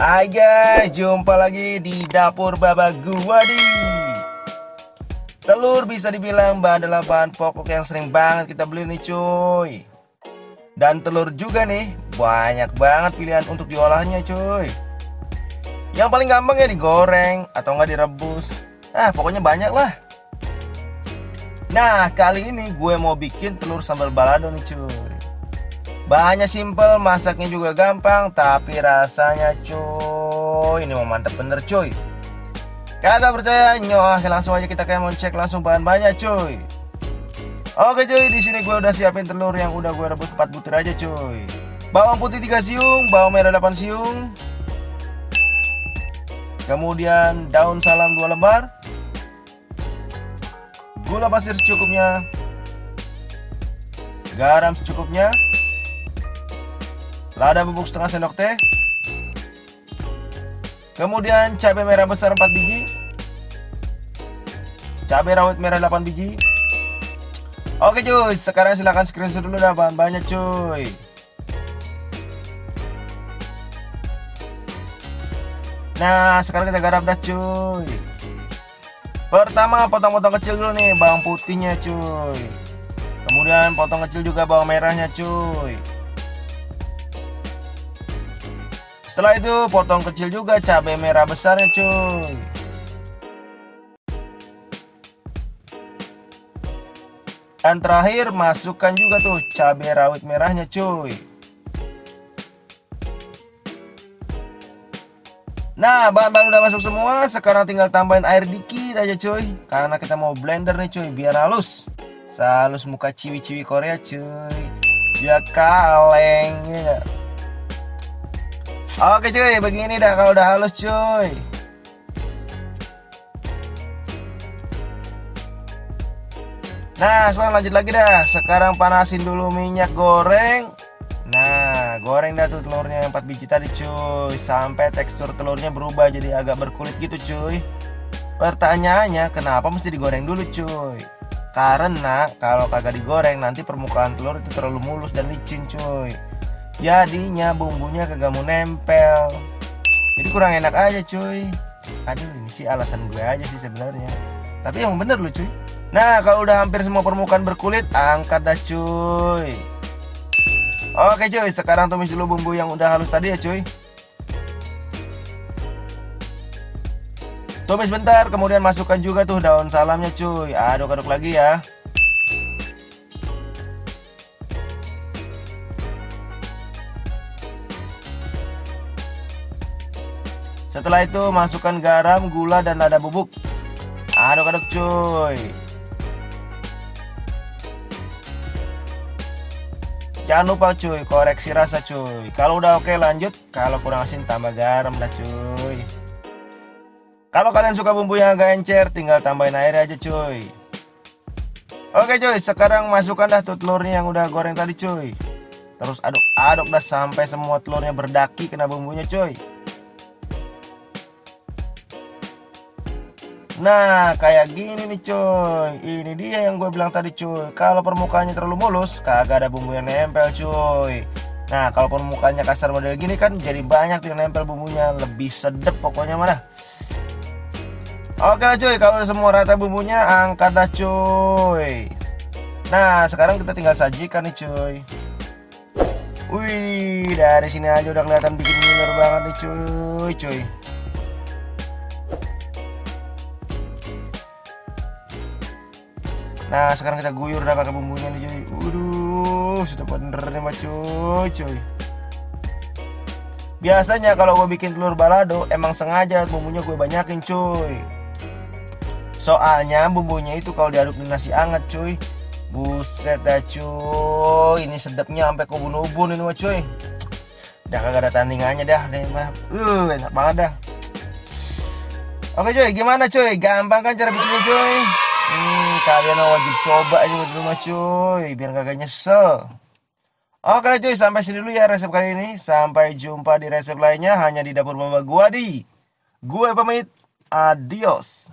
Hai guys, jumpa lagi di dapur Baba gua di. Telur bisa dibilang adalah bahan pokok yang sering banget kita beli nih cuy. Dan telur juga nih, banyak banget pilihan untuk diolahnya cuy. Yang paling gampang ya digoreng atau nggak direbus. Pokoknya banyak lah. Nah, kali ini gue mau bikin telur sambal balado nih cuy. Bahannya simple, masaknya juga gampang, tapi rasanya cuy, ini mau mantep bener cuy. Kagak percaya? Nyoh, langsung aja kita kayak mau cek langsung bahan-bahannya cuy. Oke cuy, di sini gue udah siapin telur yang udah gue rebus 4 butir aja cuy. Bawang putih 3 siung, bawang merah 8 siung. Kemudian daun salam 2 lembar. Gula pasir secukupnya. Garam secukupnya. Lada bubuk setengah sendok teh. Kemudian cabai merah besar 4 biji. Cabai rawit merah 8 biji. Oke cuy, sekarang silahkan screenshot dulu dah bahan-bahannya cuy. Nah, sekarang kita garap dah cuy. Pertama potong-potong kecil dulu nih bawang putihnya cuy. Kemudian potong kecil juga bawang merahnya cuy. Setelah itu potong kecil juga cabai merah besarnya cuy. Dan terakhir masukkan juga tuh cabai rawit merahnya cuy. Nah, bahan-bahan udah masuk semua. Sekarang tinggal tambahin air dikit aja cuy. Karena kita mau blender nih cuy biar halus. Sehalus muka ciwi-ciwi Korea cuy. Biar kaleng ya. Oke cuy, begini dah kalau udah halus cuy. Nah, sekarang lanjut lagi dah. Sekarang panasin dulu minyak goreng. Nah, goreng dah tuh telurnya yang 4 biji tadi cuy. Sampai tekstur telurnya berubah jadi agak berkulit gitu cuy. Pertanyaannya, kenapa mesti digoreng dulu cuy? Karena kalau kagak digoreng nanti permukaan telur itu terlalu mulus dan licin cuy. Jadinya bumbunya kagak mau nempel. Jadi kurang enak aja cuy. Aduh, ini sih alasan gue aja sih sebenarnya. Tapi yang bener loh cuy. Nah, kalau udah hampir semua permukaan berkulit, angkat dah cuy. Oke cuy, sekarang tumis dulu bumbu yang udah halus tadi ya cuy. Tumis bentar, kemudian masukkan juga tuh daun salamnya cuy. Aduk-aduk lagi ya. Setelah itu masukkan garam, gula, dan lada bubuk. Aduk-aduk cuy. Jangan lupa cuy, koreksi rasa cuy. Kalau udah oke lanjut, kalau kurang asin tambah garam dah cuy. Kalau kalian suka bumbu yang agak encer, tinggal tambahin air aja cuy. Oke cuy, sekarang masukkan dah tuh telurnya yang udah goreng tadi cuy. Terus aduk-aduk dah sampai semua telurnya berdaki kena bumbunya cuy. Nah, kayak gini nih cuy. Ini dia yang gue bilang tadi cuy. Kalau permukaannya terlalu mulus, kagak ada bumbu yang nempel cuy. Nah, kalau permukaannya kasar model gini kan jadi banyak tuh yang nempel bumbunya. Lebih sedep pokoknya mana. Oke lah cuy, kalau udah semua rata bumbunya, angkat dah cuy. Nah, sekarang kita tinggal sajikan nih cuy. Wih, dari sini aja udah kelihatan bikin ngiler banget nih cuy. Nah, sekarang kita guyur dah pakai bumbunya nih cuy. Waduh, sudah bener nih mah cuy. Biasanya kalau gue bikin telur balado, emang sengaja bumbunya gue banyakin cuy. Soalnya bumbunya itu kalau diaduk di nasi anget cuy. Buset dah cuy. Ini sedapnya sampai ke ubun-ubun ini mah cuy. Udah kagak ada tandingannya dah deh mah. Enak banget dah. Oke cuy, gimana cuy? Gampang kan cara bikinnya cuy? Kalian wajib coba aja di rumah cuy, biar kagak nyesel. Oke lah cuy, sampai sini dulu ya resep kali ini. Sampai jumpa di resep lainnya hanya di dapur Baba gua di. Gue pamit, adios.